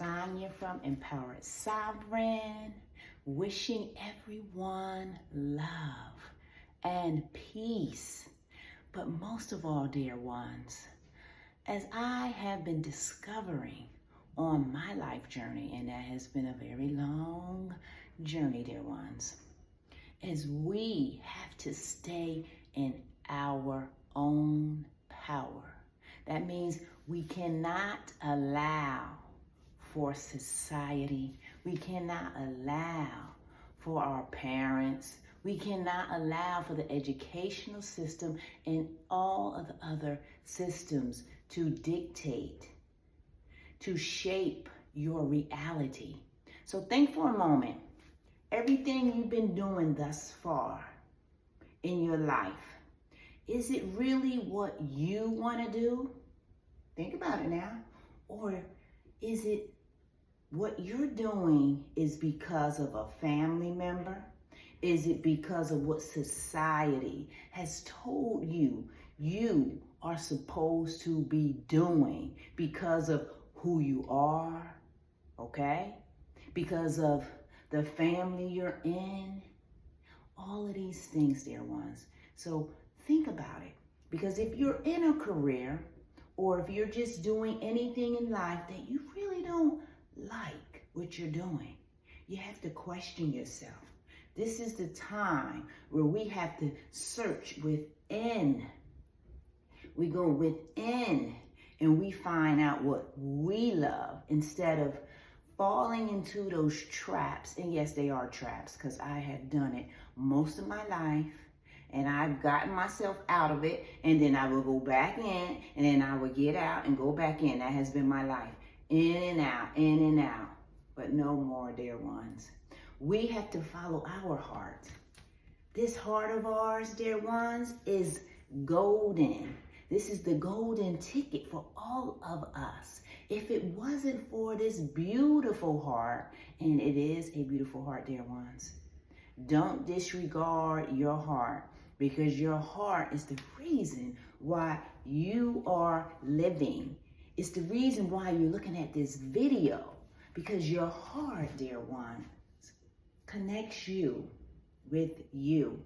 Sonia from Empowered Sovereign, wishing everyone love and peace. But most of all, dear ones, as I have been discovering on my life journey, and that has been a very long journey, dear ones, is we have to stay in our own power. That means we cannot allow for society. We cannot allow for our parents. We cannot allow for the educational system and all of the other systems to dictate, to shape your reality. So think for a moment. Everything you've been doing thus far in your life, is it really what you want to do? Think about it now. Or is it what you're doing is because of a family member? Is it because of what society has told you you are supposed to be doing because of who you are? Okay? Because of the family you're in? All of these things, dear ones. So think about it. Because if you're in a career, or if you're just doing anything in life that you really don't like what you're doing, you have to question yourself. This is the time where we have to search within. We go within and we find out what we love instead of falling into those traps. And yes, they are traps, because I have done it most of my life. And I've gotten myself out of it, and then I will go back in, and then I will get out and go back in. That has been my life. In and out, in and out. But no more, dear ones. We have to follow our heart. This heart of ours, dear ones, is golden. This is the golden ticket for all of us. If it wasn't for this beautiful heart, and it is a beautiful heart, dear ones, don't disregard your heart, because your heart is the reason why you are living. It's the reason why you're looking at this video, because your heart, dear ones, connects you with you.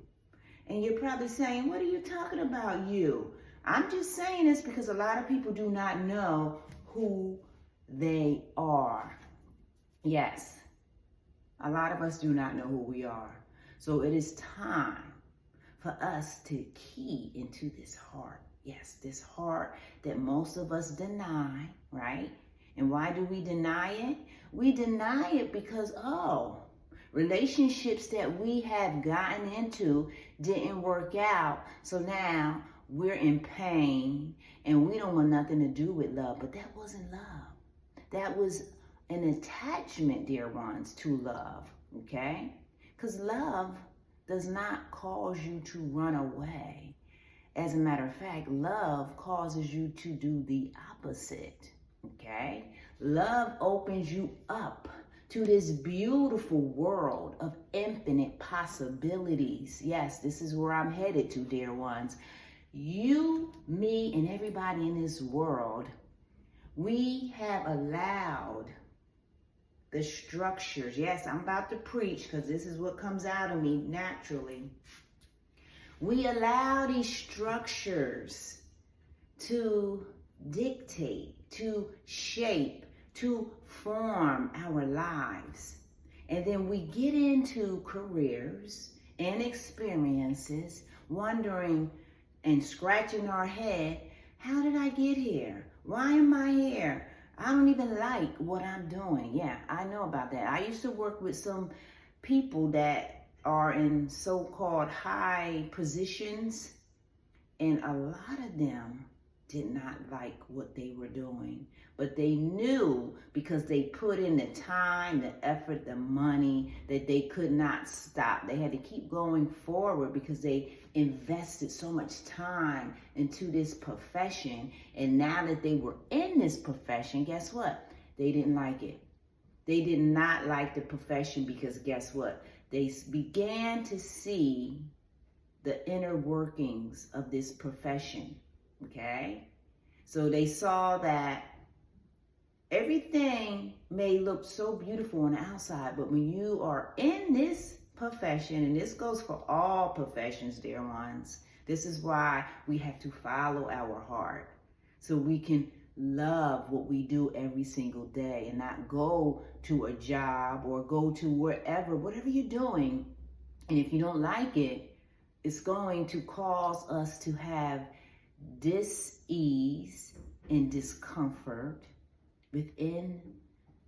And you're probably saying, what are you talking about, you? I'm just saying this because a lot of people do not know who they are. Yes, a lot of us do not know who we are. So it is time for us to key into this heart. Yes, this heart that most of us deny, right? And why do we deny it? We deny it because, relationships that we have gotten into didn't work out. So now we're in pain and we don't want nothing to do with love. But that wasn't love. That was an attachment, dear ones, to love, okay? Because love does not cause you to run away. As a matter of fact, love causes you to do the opposite, okay? Love opens you up to this beautiful world of infinite possibilities. Yes, this is where I'm headed to, dear ones. You, me, and everybody in this world, we have allowed the structures. Yes, I'm about to preach because this is what comes out of me naturally. We allow these structures to dictate, to shape, to form our lives. And then we get into careers and experiences, wondering and scratching our head, how did I get here? Why am I here? I don't even like what I'm doing. Yeah, I know about that. I used to work with some people that are in so-called high positions, and a lot of them did not like what they were doing. But they knew, because they put in the time, the effort, the money, that they could not stop. They had to keep going forward because they invested so much time into this profession. And now that they were in this profession, guess what? They didn't like it. They did not like the profession because guess what? They began to see the inner workings of this profession, okay? So they saw that everything may look so beautiful on the outside, but when you are in this profession, and this goes for all professions, dear ones, this is why we have to follow our heart so we can love what we do every single day and not go to a job or go to whatever you're doing. And if you don't like it, it's going to cause us to have dis-ease and discomfort within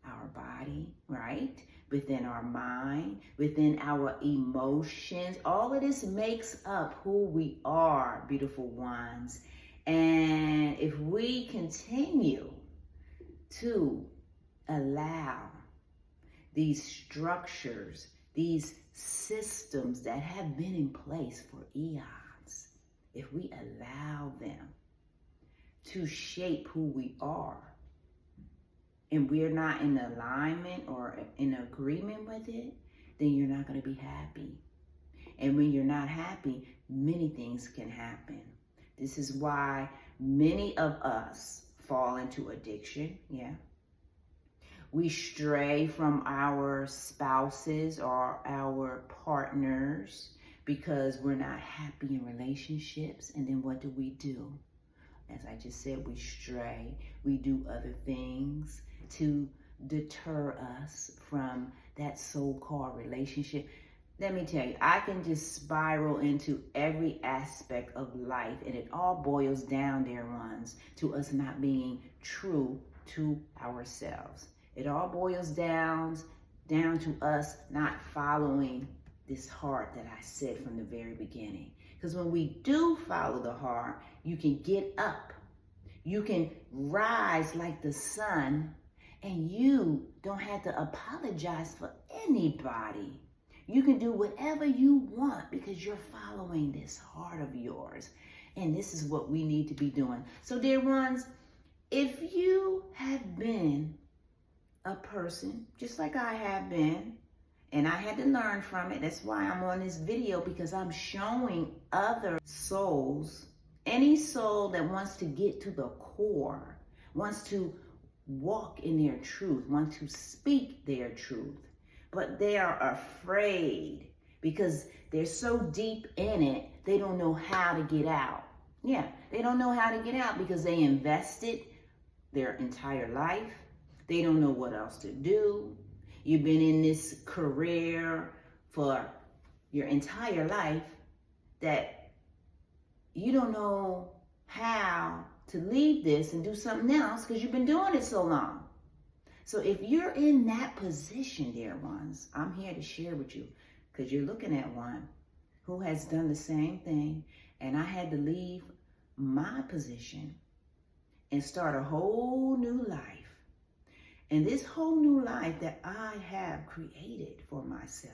our body, right? Within our mind, within our emotions. All of this makes up who we are, beautiful ones. And if we continue to allow these structures, these systems that have been in place for eons, if we allow them to shape who we are, and we're not in alignment or in agreement with it, then you're not going to be happy. And when you're not happy, many things can happen. This is why many of us fall into addiction, yeah. We stray from our spouses or our partners because we're not happy in relationships. And then what do? As I just said, we stray. We do other things to deter us from that so-called relationship. Let me tell you, I can just spiral into every aspect of life, and it all boils down, dear ones, to us not being true to ourselves. It all boils down to us not following this heart that I said from the very beginning. Because when we do follow the heart, you can get up. You can rise like the sun, and you don't have to apologize for anybody. You can do whatever you want because you're following this heart of yours. And this is what we need to be doing. So, dear ones, if you have been a person, just like I have been, and I had to learn from it. That's why I'm on this video, because I'm showing other souls, any soul that wants to get to the core, wants to walk in their truth, wants to speak their truth, but they are afraid because they're so deep in it, they don't know how to get out. Yeah, they don't know how to get out because they invested their entire life. They don't know what else to do. You've been in this career for your entire life that you don't know how to leave this and do something else because you've been doing it so long. So if you're in that position, dear ones, I'm here to share with you because you're looking at one who has done the same thing, and I had to leave my position and start a whole new life. And this whole new life that I have created for myself,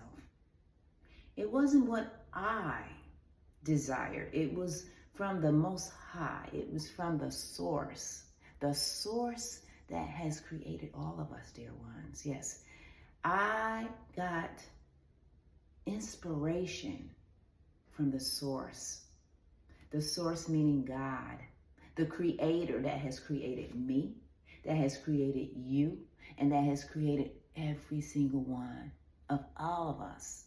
it wasn't what I desired. It was from the Most High. It was from the source that has created all of us, dear ones. Yes, I got inspiration from the source meaning God, the creator that has created me, that has created you, and that has created every single one of all of us.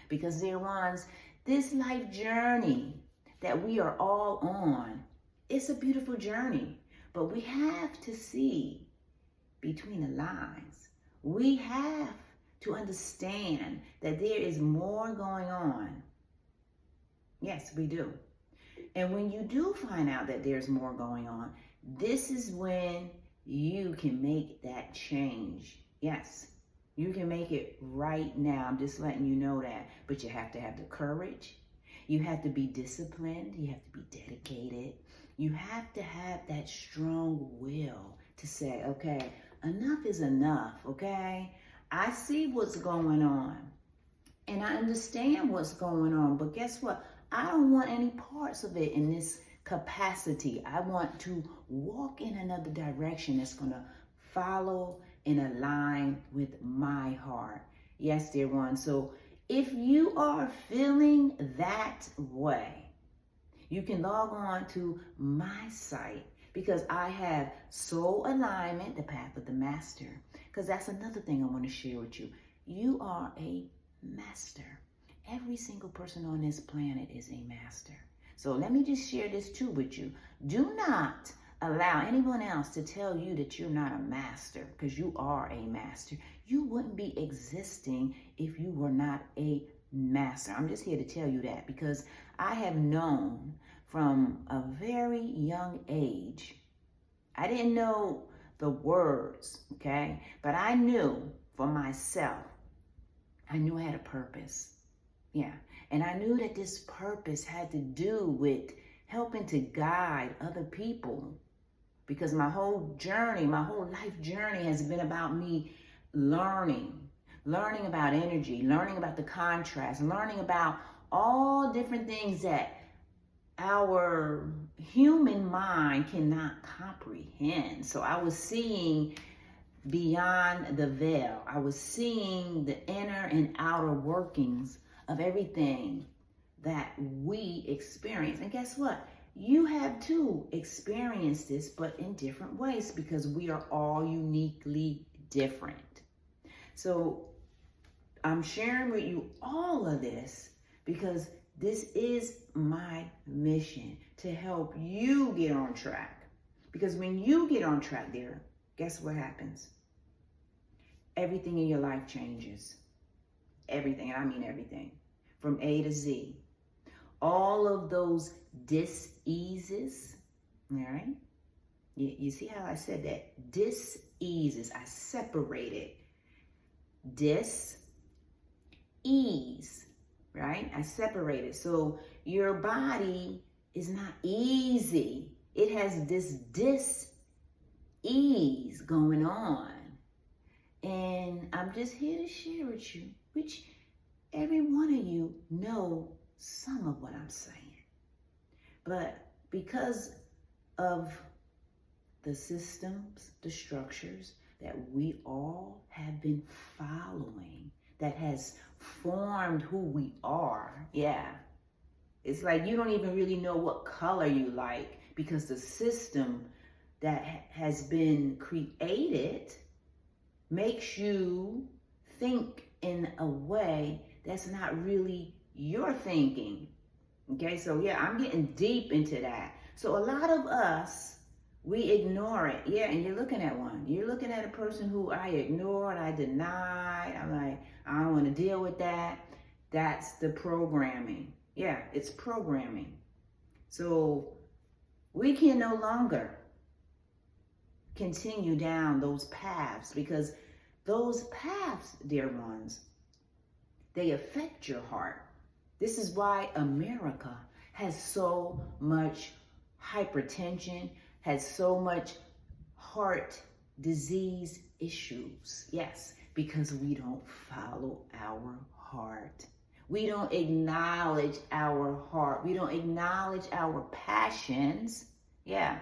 Because, dear ones, this life journey that we are all on, it's a beautiful journey, but we have to see between the lines. We have to understand that there is more going on. Yes, we do. And when you do find out that there's more going on, this is when you can make that change. Yes, you can make it right now. I'm just letting you know that. But you have to have the courage. You have to be disciplined. You have to be dedicated. You have to have that strong will to say, okay, enough is enough, okay? I see what's going on, and I understand what's going on, but guess what? I don't want any parts of it in this capacity. I want to walk in another direction that's going to follow and align with my heart. Yes, dear one. So if you are feeling that way, you can log on to my site, because I have soul alignment, the path of the master. Because that's another thing I want to share with you. You are a master. Every single person on this planet is a master. So let me just share this too with you. Do not allow anyone else to tell you that you're not a master, because you are a master. You wouldn't be existing if you were not a master. I'm just here to tell you that, because I have known from a very young age. I didn't know the words, okay? But I knew for myself, I knew I had a purpose. Yeah. And I knew that this purpose had to do with helping to guide other people, because my whole journey, my whole life journey has been about me learning about energy, learning about the contrast, learning about all different things that our human mind cannot comprehend. So I was seeing beyond the veil. I was seeing the inner and outer workings of everything that we experience. And guess what? You have too experienced this, but in different ways, because we are all uniquely different. So I'm sharing with you all of this because this is my mission, to help you get on track. Because when you get on track there, guess what happens? Everything in your life changes. Everything, and I mean everything, from A to Z. All of those dis-eases, all right? You see how I said that? Dis-eases, I separated. Dis-ease, right? I separated. So your body is not easy. It has this dis-ease going on. And I'm just here to share with you, which every one of you know some of what I'm saying. But because of the systems, the structures that we all have been following, that has formed who we are, yeah. It's like you don't even really know what color you like, because the system that has been created makes you think in a way that's not really your thinking. Okay, so yeah, I'm getting deep into that. So a lot of us, we ignore it. Yeah, and you're looking at one. You're looking at a person who I ignored, I denied. I'm like, I don't want to deal with that. That's the programming. Yeah, it's programming. So we can no longer continue down those paths, because those paths, dear ones, they affect your heart. This is why America has so much hypertension, has so much heart disease issues. Yes, because we don't follow our heart. We don't acknowledge our heart. We don't acknowledge our passions. Yeah,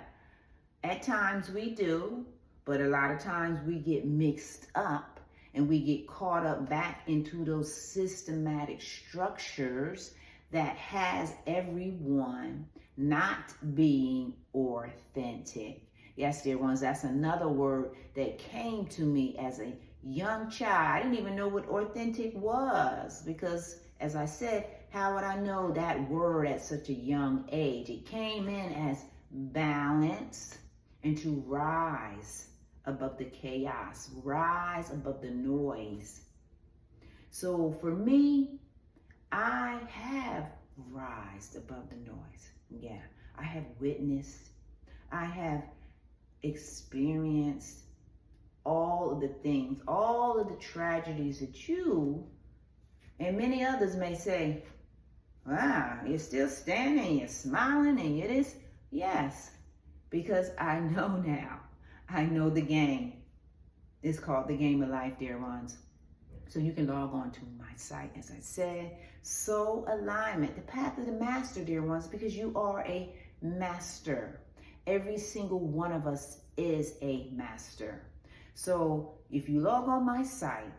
at times we do, but a lot of times we get mixed up and we get caught up back into those systematic structures that has everyone not being authentic. Yes, dear ones, that's another word that came to me as a young child. I didn't even know what authentic was, because as I said, how would I know that word at such a young age? It came in as balance and to rise above the chaos, rise above the noise. So for me, I have rised above the noise. Yeah, I have witnessed, I have experienced all of the things, all of the tragedies that you and many others may say, wow, you're still standing, you're smiling, and it is. Yes, because I know now. I know the game. It's called The Game of Life, dear ones. So you can log on to my site, as I said. Soul Alignment, the path of the master, dear ones, because you are a master. Every single one of us is a master. So if you log on my site,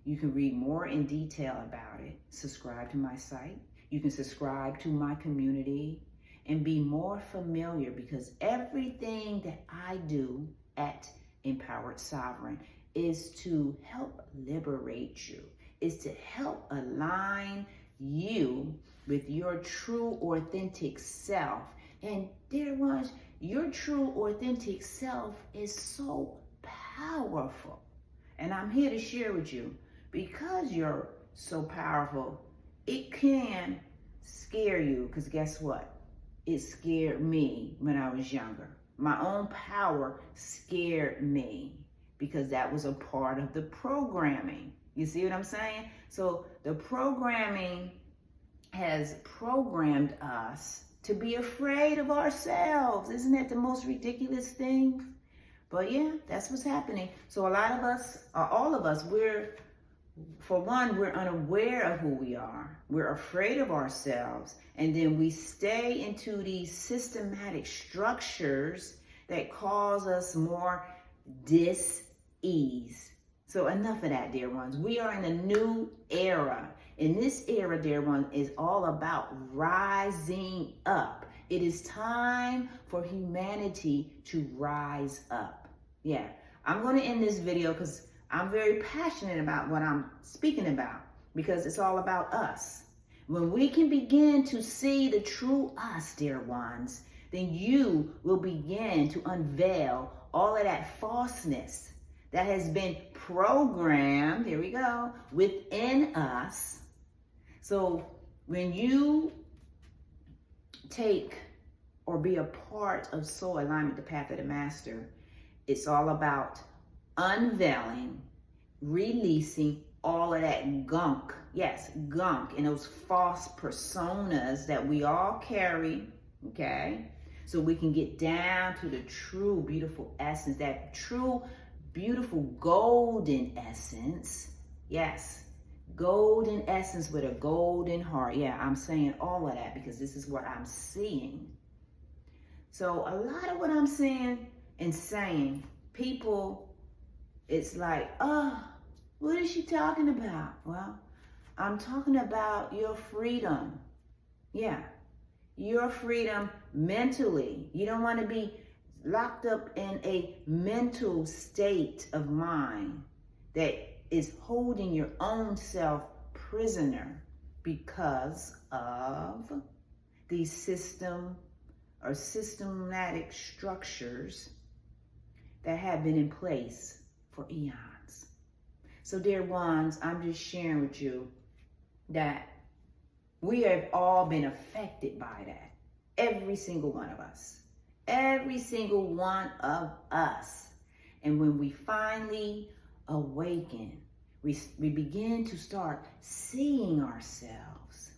you can read more in detail about it. Subscribe to my site. You can subscribe to my community. and be more familiar, because everything that I do at Empowered Sovereign is to help liberate you, is to help align you with your true authentic self. And dear ones, your true authentic self is so powerful. And I'm here to share with you, because you're so powerful, it can scare you, because guess what? It scared me when I was younger. My own power scared me, because that was a part of the programming. You see what I'm saying? So the programming has programmed us to be afraid of ourselves. Isn't that the most ridiculous thing? But yeah, that's what's happening. So a lot of us, or all of us, for one, we're unaware of who we are. We're afraid of ourselves. And then we stay into these systematic structures that cause us more dis-ease. So enough of that, dear ones. We are in a new era. And this era, dear one, is all about rising up. It is time for humanity to rise up. Yeah, I'm going to end this video because I'm very passionate about what I'm speaking about, because it's all about us. When we can begin to see the true us, dear ones, then you will begin to unveil all of that falseness that has been programmed, here we go, within us. So when you take or be a part of Soul Alignment, the Path of the Master, it's all about unveiling, releasing all of that gunk. Yes, gunk, and those false personas that we all carry, okay? So we can get down to the true, beautiful essence, that true, beautiful, golden essence. Yes, golden essence with a golden heart. Yeah, I'm saying all of that because this is what I'm seeing. So a lot of what I'm seeing and saying, people, it's like, oh, what is she talking about? Well, I'm talking about your freedom. Yeah, your freedom mentally. You don't want to be locked up in a mental state of mind that is holding your own self prisoner because of these systematic structures that have been in place for eons. So dear ones, I'm just sharing with you that we have all been affected by that. Every single one of us. Every single one of us. And when we finally awaken, we begin to start seeing ourselves.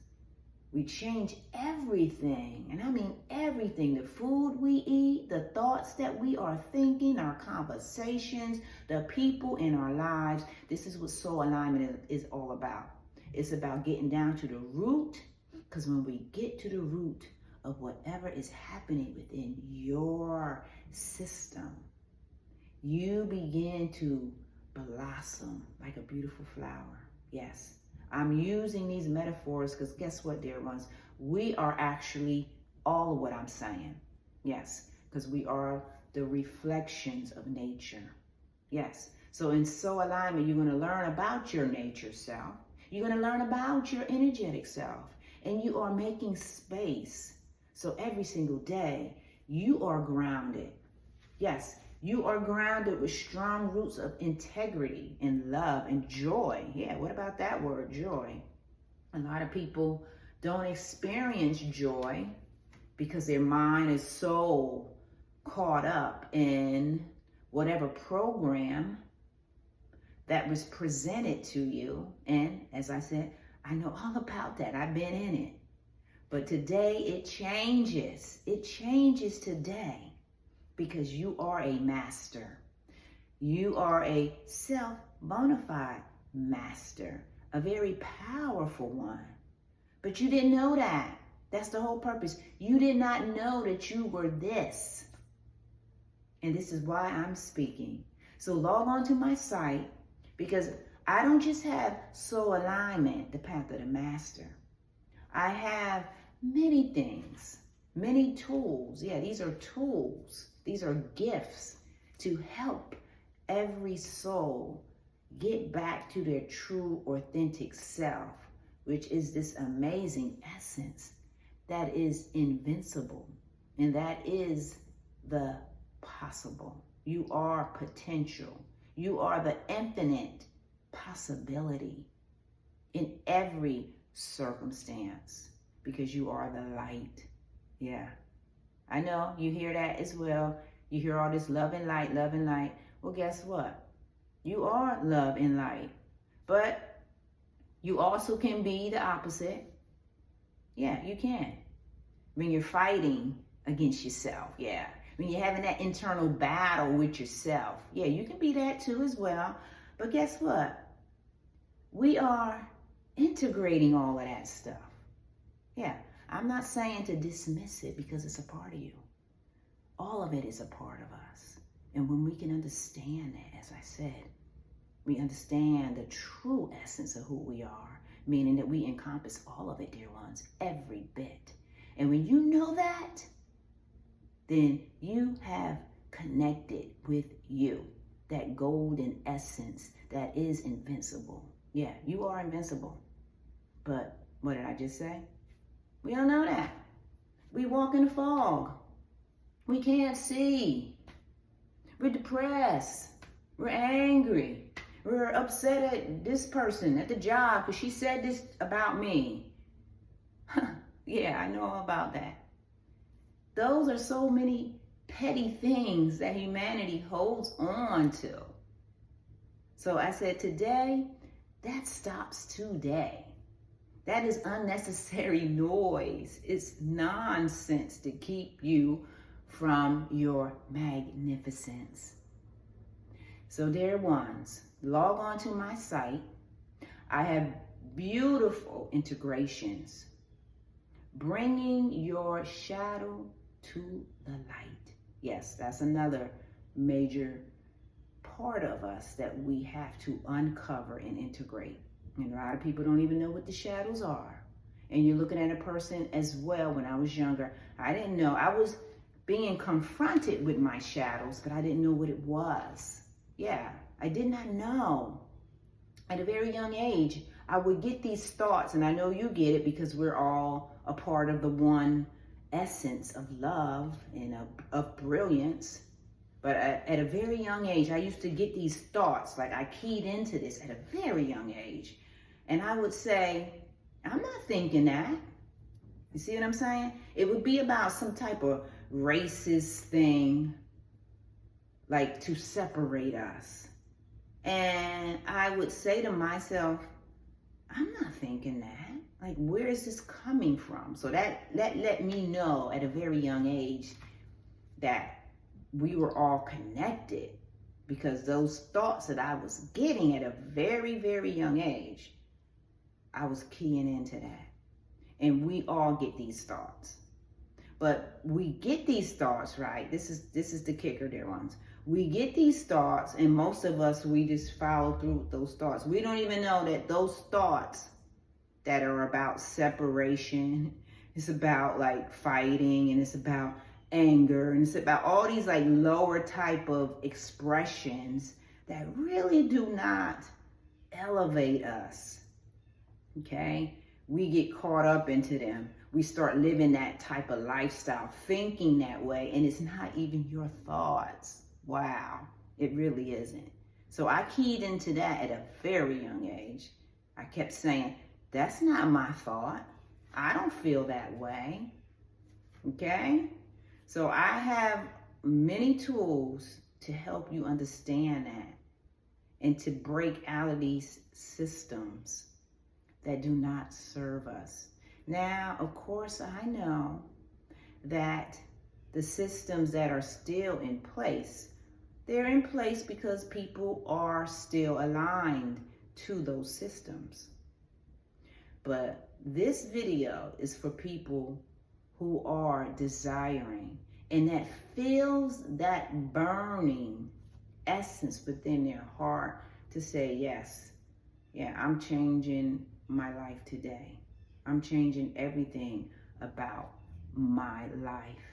We change everything, and I mean everything. The food we eat, the thoughts that we are thinking, our conversations, the people in our lives. This is what Soul Alignment is all about. It's about getting down to the root, because when we get to the root of whatever is happening within your system, you begin to blossom like a beautiful flower. Yes. I'm using these metaphors because guess what, dear ones? We are actually all of what I'm saying. Yes, because we are the reflections of nature. Yes. So in Soul Alignment, you're going to learn about your nature self. You're going to learn about your energetic self. And you are making space. So every single day, you are grounded. Yes. You are grounded with strong roots of integrity and love and joy. Yeah, what about that word, joy? A lot of people don't experience joy because their mind is so caught up in whatever program that was presented to you. And as I said, I know all about that. I've been in it. But today it changes. It changes today. Because you are a master. You are a self-bona-fide master, a very powerful one. But you didn't know that. That's the whole purpose. You did not know that you were this. And this is why I'm speaking. So log on to my site, because I don't just have Soul Alignment, the Path of the Master. I have many things Many tools. Yeah, these are tools. These are gifts to help every soul get back to their true, authentic self, which is this amazing essence that is invincible. And that is the possible. You are potential. You are the infinite possibility in every circumstance because you are the light. Yeah. I know you hear that as well. You hear all this love and light, love and light. Well, guess what? You are love and light. But you also can be the opposite. Yeah, you can. When you're fighting against yourself, yeah. When you're having that internal battle with yourself, yeah, you can be that too as well. But guess what? We are integrating all of that stuff. Yeah, I'm not saying to dismiss it because it's a part of you. All of it is a part of us. And when we can understand that, as I said, we understand the true essence of who we are, meaning that we encompass all of it, dear ones, every bit. And when you know that, then you have connected with you, that golden essence that is invincible. Yeah, you are invincible. But what did I just say? We don't know that. We walk in the fog. We can't see. We're depressed. We're angry. We're upset at this person at the job because she said this about me. Yeah, I know about that. Those are so many petty things that humanity holds on to. So I said today, that stops today. That is unnecessary noise. It's nonsense to keep you from your magnificence. So dear ones, log on to my site. I have beautiful integrations, bringing your shadow to the light. Yes, that's another major part of us that we have to uncover and integrate. And a lot of people don't even know what the shadows are. And you're looking at a person as well. When I was younger, I didn't know. I was being confronted with my shadows, but I didn't know what it was. Yeah, I did not know. At a very young age, I would get these thoughts, and I know you get it because we're all a part of the one essence of love and of brilliance. But at a very young age, I used to get these thoughts, like I keyed into this at a very young age. And I would say, I'm not thinking that. You see what I'm saying? It would be about some type of racist thing, like to separate us. And I would say to myself, I'm not thinking that. Like, where is this coming from? So that let me know at a very young age that we were all connected, because those thoughts that I was getting at a very, very young age, I was keying into that. And we all get these thoughts. But we get these thoughts, right? This is the kicker, dear ones. We get these thoughts, and most of us, we just follow through with those thoughts. We don't even know that those thoughts that are about separation, it's about like fighting, and it's about anger, and it's about all these like lower type of expressions that really do not elevate us. Okay? We get caught up into them. We start living that type of lifestyle, thinking that way, and it's not even your thoughts. Wow, it really isn't. So I keyed into that at a very young age. I kept saying, that's not my thought. I don't feel that way. Okay? So I have many tools to help you understand that and to break out of these systems that do not serve us. Now, of course, I know that the systems that are still in place, they're in place because people are still aligned to those systems. But this video is for people who are desiring and that feels that burning essence within their heart to say, yes, yeah, I'm changing my life today. I'm changing everything about my life.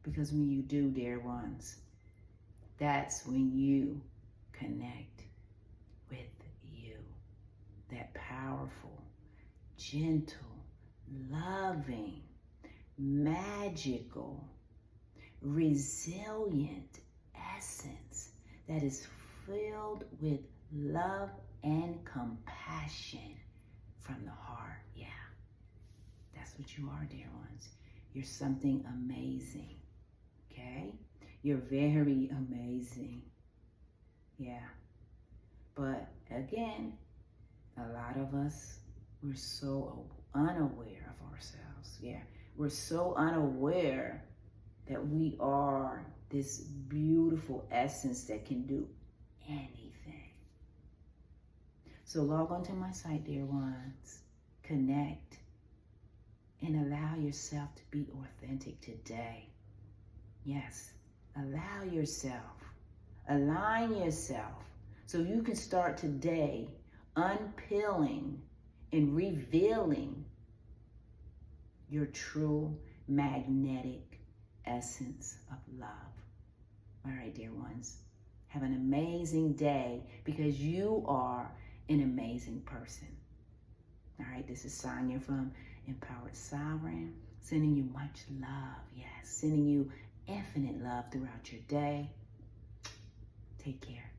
Because when you do, dear ones, that's when you connect with you. That powerful, gentle, loving, magical, resilient essence that is filled with love and compassion from the heart. Yeah, that's what you are, dear ones. You're something amazing, okay? You're very amazing. Yeah. But again, a lot of us, we're so unaware of ourselves. Yeah. We're so unaware that we are this beautiful essence that can do anything. So log on to my site, dear ones. Connect and allow yourself to be authentic today. Yes, allow yourself, align yourself so you can start today unpeeling and revealing your true magnetic essence of love. All right, dear ones, have an amazing day because you are an amazing person. All right, this is Sonia from Empowered Sovereign, sending you much love. Yes, sending you infinite love throughout your day. Take care.